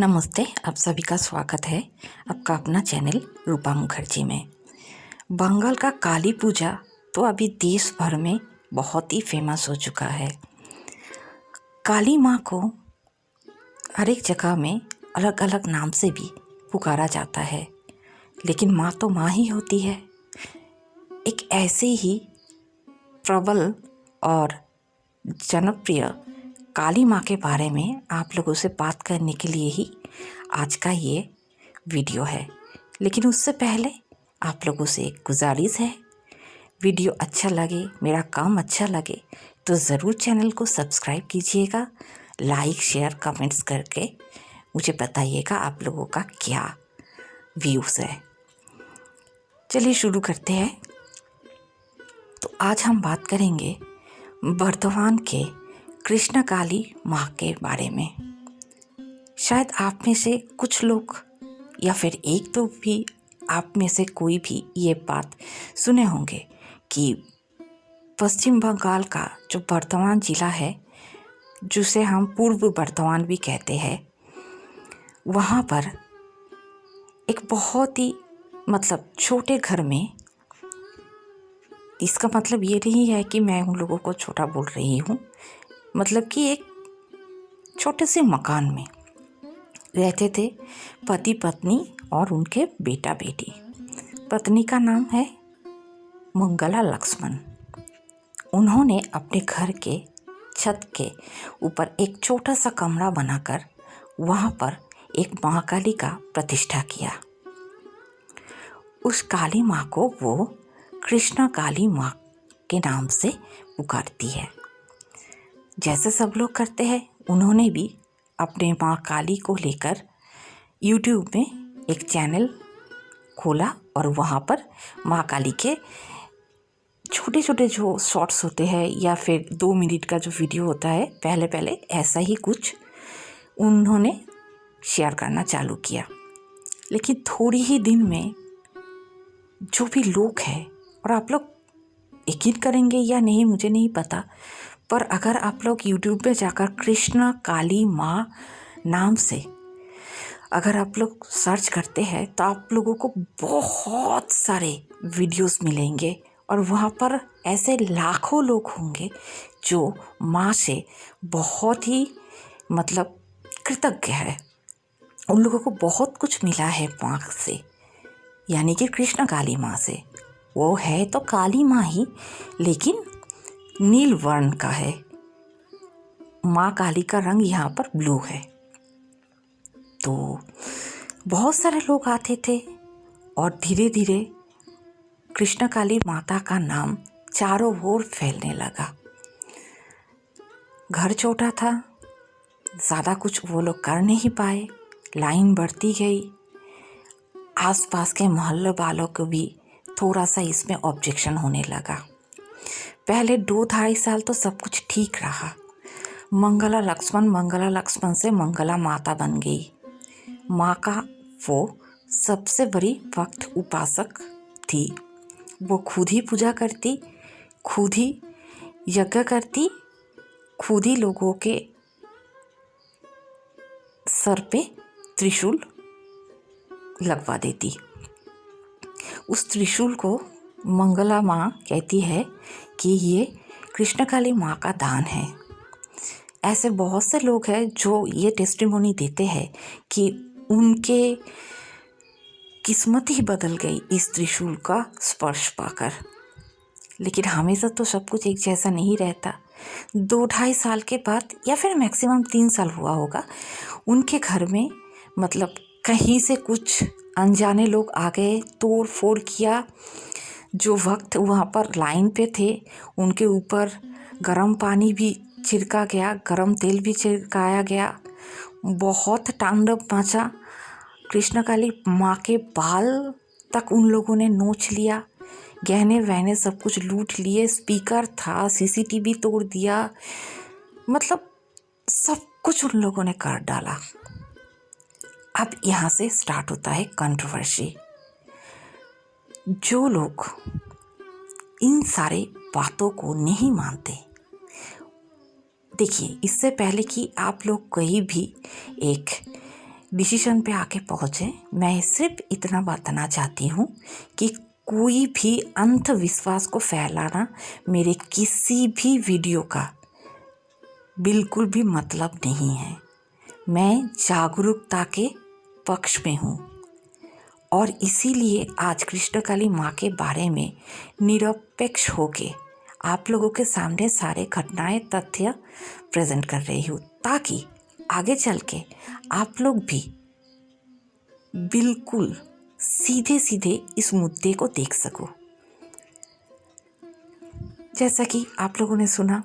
नमस्ते, आप सभी का स्वागत है आपका अपना चैनल रूपा मुखर्जी में। बंगाल का काली पूजा तो अभी देश भर में बहुत ही फेमस हो चुका है। काली माँ को हर एक जगह में अलग अलग नाम से भी पुकारा जाता है, लेकिन माँ तो माँ ही होती है। एक ऐसे ही प्रबल और जनप्रिय काली माँ के बारे में आप लोगों से बात करने के लिए ही आज का ये वीडियो है। लेकिन उससे पहले आप लोगों से एक गुजारिश है, वीडियो अच्छा लगे, मेरा काम अच्छा लगे तो ज़रूर चैनल को सब्सक्राइब कीजिएगा, लाइक शेयर कमेंट्स करके मुझे बताइएगा आप लोगों का क्या व्यूज़ है। चलिए शुरू करते हैं। तो आज हम बात करेंगे बर्धमान के कृष्ण काली माँ के बारे में। शायद आप में से कुछ लोग या फिर एक तो भी आप में से कोई भी ये बात सुने होंगे कि पश्चिम बंगाल का जो बर्धमान ज़िला है, जिसे हम पूर्व बर्धमान भी कहते हैं, वहाँ पर एक बहुत ही छोटे घर में, इसका मतलब ये नहीं है कि मैं उन लोगों को छोटा बोल रही हूँ, मतलब कि एक छोटे से मकान में रहते थे पति पत्नी और उनके बेटा बेटी। पत्नी का नाम है मंगला लक्ष्मण। उन्होंने अपने घर के छत के ऊपर एक छोटा सा कमरा बनाकर वहाँ पर एक माँ काली का प्रतिष्ठा किया। उस काली माँ को वो कृष्ण काली माँ के नाम से पुकारती है। जैसे सब लोग करते हैं, उन्होंने भी अपने माँ काली को लेकर YouTube में एक चैनल खोला और वहाँ पर माँ काली के छोटे छोटे जो शॉर्ट्स होते हैं या फिर 2 मिनट का जो वीडियो होता है, पहले पहले ऐसा ही कुछ उन्होंने शेयर करना चालू किया। लेकिन थोड़ी ही दिन में जो भी लोग हैं, और आप लोग यकीन करेंगे या नहीं मुझे नहीं पता, पर अगर आप लोग YouTube पे जाकर कृष्ण काली माँ नाम से अगर आप लोग सर्च करते हैं तो आप लोगों को बहुत सारे वीडियोस मिलेंगे और वहाँ पर ऐसे लाखों लोग होंगे जो माँ से बहुत ही कृतज्ञ है। उन लोगों को बहुत कुछ मिला है माँ से, यानी कि कृष्ण काली माँ से। वो है तो काली माँ ही, लेकिन नील वर्ण का है। माँ काली का रंग यहाँ पर ब्लू है। तो बहुत सारे लोग आते थे और धीरे धीरे कृष्ण काली माता का नाम चारों ओर फैलने लगा। घर छोटा था, ज़्यादा कुछ वो लोग कर नहीं पाए, लाइन बढ़ती गई। आसपास के मोहल्ले वालों को भी थोड़ा सा इसमें ऑब्जेक्शन होने लगा। पहले 2-2.5 साल तो सब कुछ ठीक रहा। मंगला लक्ष्मण से मंगला माता बन गई। माँ का वो सबसे बड़ी भक्त उपासक थी। वो खुद ही पूजा करती, खुद ही यज्ञ करती, खुद ही लोगों के सर पे त्रिशूल लगवा देती। उस त्रिशूल को मंगला माँ कहती है कि ये कृष्ण काली माँ का दान है। ऐसे बहुत से लोग हैं जो ये टेस्टिमोनी देते हैं कि उनके किस्मत ही बदल गई इस त्रिशूल का स्पर्श पाकर। लेकिन हमेशा तो सब कुछ एक जैसा नहीं रहता। 2-2.5 साल के बाद या फिर मैक्सिमम 3 साल हुआ होगा, उनके घर में कहीं से कुछ अनजाने लोग आ गए, तोड़ फोड़ किया। जो वक्त वहाँ पर लाइन पे थे उनके ऊपर गर्म पानी भी छिड़का गया, गर्म तेल भी छिड़काया गया। बहुत तांडव मचा। कृष्ण काली माँ के बाल तक उन लोगों ने नोच लिया, गहने वहने सब कुछ लूट लिए, स्पीकर था, CCTV तोड़ दिया, सब कुछ उन लोगों ने कर डाला। अब यहाँ से स्टार्ट होता है कंट्रोवर्सी। जो लोग इन सारे बातों को नहीं मानते, देखिए, इससे पहले कि आप लोग कहीं भी एक डिसीजन पे आके पहुँचे। मैं सिर्फ इतना बताना चाहती हूँ कि कोई भी अंधविश्वास को फैलाना मेरे किसी भी वीडियो का बिल्कुल भी मतलब नहीं है। मैं जागरूकता के पक्ष में हूँ और इसीलिए आज कृष्णकाली माँ के बारे में निरपेक्ष होके आप लोगों के सामने सारे घटनाएं तथ्य प्रेजेंट कर रही हूँ, ताकि आगे चल के आप लोग भी बिल्कुल सीधे सीधे इस मुद्दे को देख सको। जैसा कि आप लोगों ने सुना,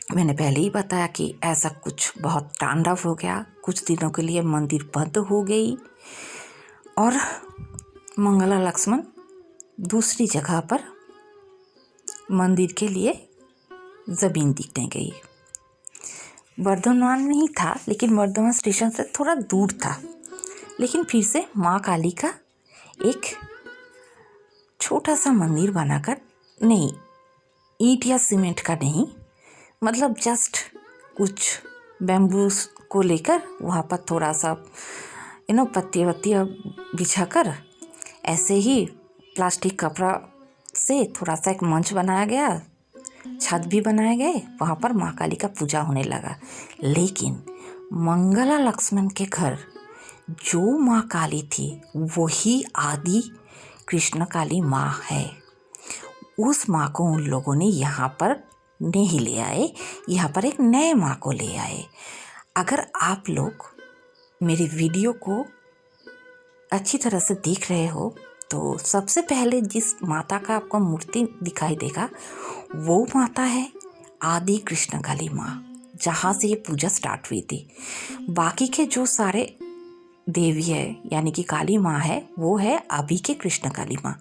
मैंने पहले ही बताया कि ऐसा कुछ बहुत तांडव हो गया। कुछ दिनों के लिए मंदिर बंद हो गई और मंगला लक्ष्मण दूसरी जगह पर मंदिर के लिए ज़मीन देखने गई। वर्धमान में ही था, लेकिन वर्धमान स्टेशन से थोड़ा दूर था। लेकिन फिर से माँ काली का एक छोटा सा मंदिर बनाकर, नहीं ईंट या सीमेंट का नहीं, मतलब जस्ट कुछ बैम्बू को लेकर वहाँ पर थोड़ा सा पत्तियाँ बिछाकर ऐसे ही प्लास्टिक कपड़ा से थोड़ा सा एक मंच बनाया गया, छत भी बनाए गए, वहाँ पर माँ काली का पूजा होने लगा। लेकिन मंगला लक्ष्मण के घर जो माँ काली थी वही आदि कृष्ण काली माँ है। उस माँ को उन लोगों ने यहाँ पर नहीं ले आए, यहाँ पर एक नए माँ को ले आए। अगर आप लोग मेरे वीडियो को अच्छी तरह से देख रहे हो तो सबसे पहले जिस माता का आपको मूर्ति दिखाई देगा वो माता है आदि कृष्ण काली माँ, जहाँ से ये पूजा स्टार्ट हुई थी। बाकी के जो सारे देवी है यानी कि काली माँ है वो है अभी के कृष्ण काली माँ,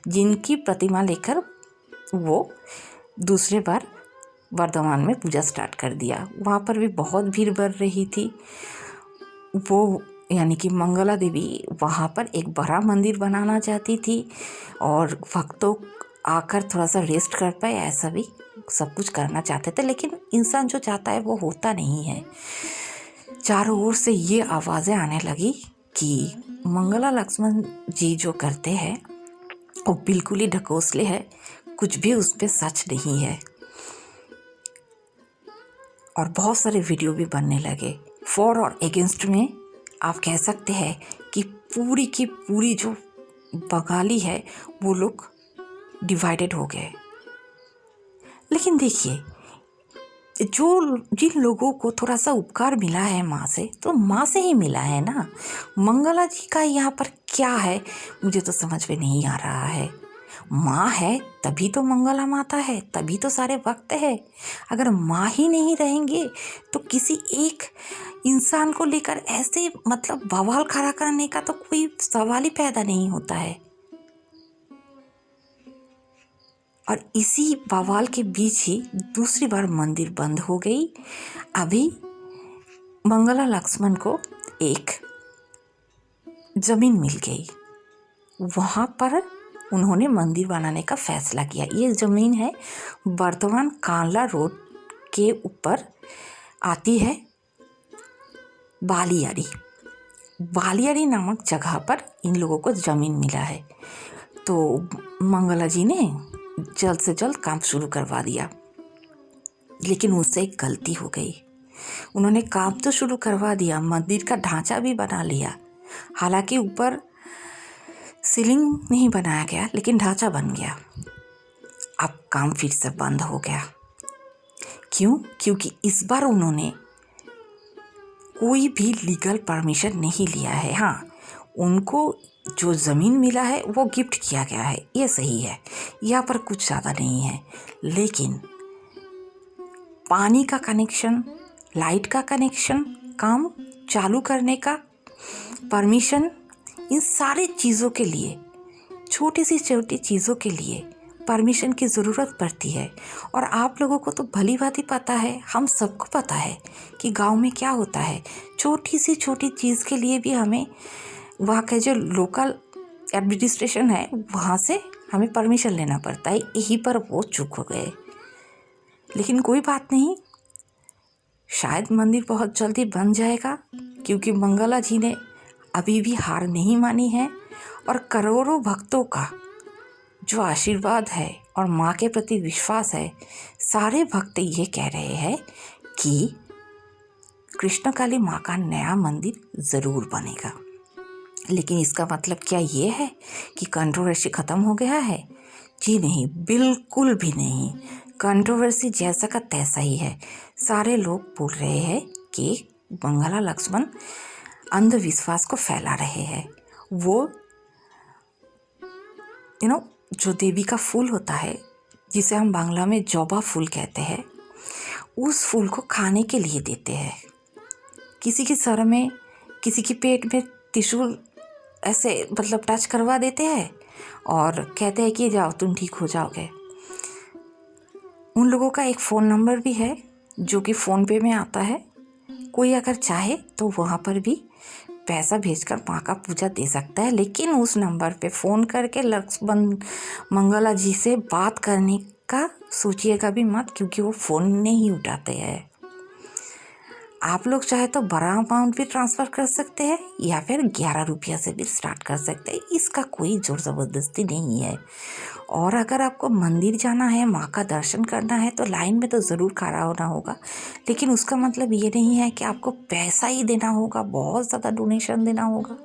जिनकी प्रतिमा लेकर वो दूसरे बार वर्धमान में पूजा स्टार्ट कर दिया। वहाँ पर भी बहुत भीड़ बढ़ रही थी। वो यानी कि मंगला देवी वहाँ पर एक बड़ा मंदिर बनाना चाहती थी और भक्तों आकर थोड़ा सा रेस्ट कर पाए, ऐसा भी सब कुछ करना चाहते थे। लेकिन इंसान जो चाहता है वो होता नहीं है। चारों ओर से ये आवाज़ें आने लगी कि मंगला लक्ष्मण जी जो करते हैं वो बिल्कुल ही ढकोसले है, कुछ भी उस पर सच नहीं है। और बहुत सारे वीडियो भी बनने लगे। फॉर और अगेंस्ट में आप कह सकते हैं कि पूरी की पूरी जो बंगाली है वो लोग डिवाइडेड हो गए। लेकिन देखिए, जिन लोगों को थोड़ा सा उपकार मिला है माँ से, तो माँ से ही मिला है ना। मंगला जी का यहाँ पर क्या है मुझे तो समझ में नहीं आ रहा है। माँ है तभी तो मंगला माता है, तभी तो सारे भक्त है। अगर माँ ही नहीं रहेंगे तो किसी एक इंसान को लेकर ऐसे मतलब बवाल खड़ा करने का तो कोई सवाल ही पैदा नहीं होता है। और इसी बवाल के बीच ही दूसरी बार मंदिर बंद हो गई। अभी मंगला लक्ष्मण को एक जमीन मिल गई, वहाँ पर उन्होंने मंदिर बनाने का फैसला किया। ये ज़मीन है वर्धमान कांला रोड के ऊपर आती है, बालियाड़ी नामक जगह पर इन लोगों को ज़मीन मिला है। तो मंगला जी ने जल्द से जल्द काम शुरू करवा दिया। लेकिन उससे एक गलती हो गई। उन्होंने काम तो शुरू करवा दिया, मंदिर का ढांचा भी बना लिया। हालांकि ऊपर सीलिंग नहीं बनाया गया, लेकिन ढांचा बन गया। अब काम फिर से बंद हो गया। क्यों? क्योंकि इस बार उन्होंने कोई भी लीगल परमिशन नहीं लिया है। हाँ, उनको जो ज़मीन मिला है वो गिफ्ट किया गया है, ये सही है, यहाँ पर कुछ ज़्यादा नहीं है। लेकिन पानी का कनेक्शन, लाइट का कनेक्शन, काम चालू करने का परमिशन, इन सारी चीज़ों के लिए, छोटी सी छोटी चीज़ों के लिए परमिशन की ज़रूरत पड़ती है। और आप लोगों को तो भली भांति पता है, हम सबको पता है कि गांव में क्या होता है। छोटी सी छोटी चीज़ के लिए भी हमें वहाँ का जो लोकल एडमिनिस्ट्रेशन है वहाँ से हमें परमिशन लेना पड़ता है। यहीं पर वो चूक हो गए। लेकिन कोई बात नहीं, शायद मंदिर बहुत जल्दी बन जाएगा, क्योंकि मंगला जी ने अभी भी हार नहीं मानी है और करोड़ों भक्तों का जो आशीर्वाद है और माँ के प्रति विश्वास है, सारे भक्त ये कह रहे हैं कि कृष्ण काली माँ का नया मंदिर ज़रूर बनेगा। लेकिन इसका मतलब क्या ये है कि कंट्रोवर्सी ख़त्म हो गया है? जी नहीं, बिल्कुल भी नहीं। कंट्रोवर्सी जैसा का तैसा ही है। सारे लोग बोल रहे हैं कि मंगला लक्ष्मण अंधविश्वास को फैला रहे हैं। वो जो देवी का फूल होता है, जिसे हम बांग्ला में जौबा फूल कहते हैं, उस फूल को खाने के लिए देते हैं। किसी के सर में, किसी के पेट में त्रिशूल ऐसे टच करवा देते हैं और कहते हैं कि जाओ तुम ठीक हो जाओगे। उन लोगों का एक फ़ोन नंबर भी है जो कि फ़ोन पे में आता है। कोई अगर चाहे तो वहाँ पर भी पैसा भेजकर माँ का पूजा दे सकता है, लेकिन उस नंबर पे फ़ोन करके लक्ष्मण मंगला जी से बात करने का सोचिएगा भी मत, क्योंकि वो फ़ोन नहीं उठाते हैं। आप लोग चाहे तो बड़ा अमाउंट भी ट्रांसफ़र कर सकते हैं या फिर 11 रुपया से भी स्टार्ट कर सकते हैं। इसका कोई ज़ोर ज़बरदस्ती नहीं है। और अगर आपको मंदिर जाना है, माँ का दर्शन करना है, तो लाइन में तो ज़रूर खड़ा होना होगा, लेकिन उसका मतलब ये नहीं है कि आपको पैसा ही देना होगा, बहुत ज़्यादा डोनेशन देना होगा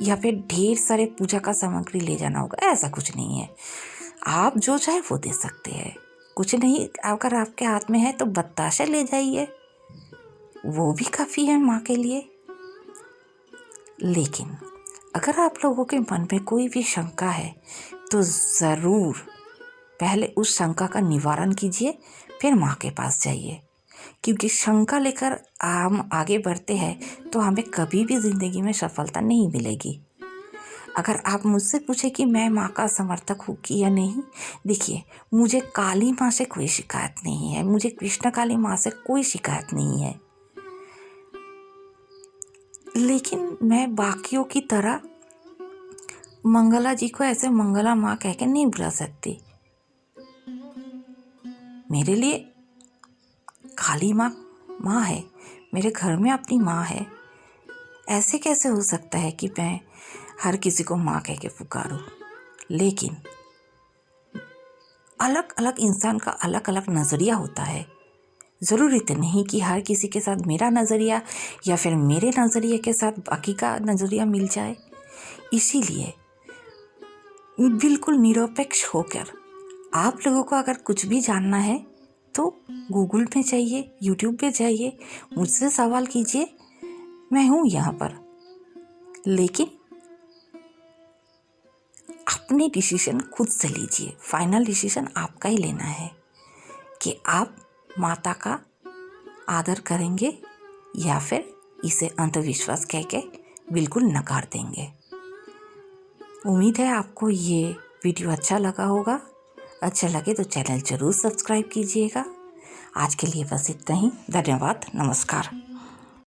या फिर ढेर सारे पूजा का सामग्री ले जाना होगा। ऐसा कुछ नहीं है। आप जो चाहे वो दे सकते हैं। कुछ नहीं, अगर आपके हाथ में है तो बताशे ले जाइए, वो भी काफ़ी है माँ के लिए। लेकिन अगर आप लोगों के मन में कोई भी शंका है तो ज़रूर पहले उस शंका का निवारण कीजिए, फिर माँ के पास जाइए, क्योंकि शंका लेकर हम आगे बढ़ते हैं तो हमें कभी भी ज़िंदगी में सफलता नहीं मिलेगी। अगर आप मुझसे पूछे कि मैं माँ का समर्थक हूँ कि या नहीं, देखिए, मुझे काली माँ से कोई शिकायत नहीं है, मुझे कृष्ण काली माँ से कोई शिकायत नहीं है, लेकिन मैं बाकियों की तरह मंगला जी को ऐसे मंगला माँ कह के नहीं बुला सकती। मेरे लिए काली माँ माँ है, मेरे घर में अपनी माँ है। ऐसे कैसे हो सकता है कि मैं हर किसी को माँ कह के पुकारूं? लेकिन अलग अलग इंसान का अलग अलग नज़रिया होता है। ज़रूरी तो नहीं कि हर किसी के साथ मेरा नज़रिया या फिर मेरे नज़रिए के साथ बाकी का नज़रिया मिल जाए। इसीलिए बिल्कुल निरपेक्ष होकर आप लोगों को अगर कुछ भी जानना है तो गूगल पे जाइए, यूट्यूब पे जाइए, मुझसे सवाल कीजिए, मैं हूँ यहाँ पर। लेकिन अपने डिसीजन खुद से लीजिए। फाइनल डिसीजन आपका ही लेना है कि आप माता का आदर करेंगे या फिर इसे अंधविश्वास कह के बिल्कुल नकार देंगे। उम्मीद है आपको ये वीडियो अच्छा लगा होगा। अच्छा लगे तो चैनल ज़रूर सब्सक्राइब कीजिएगा। आज के लिए बस इतना ही। धन्यवाद। नमस्कार।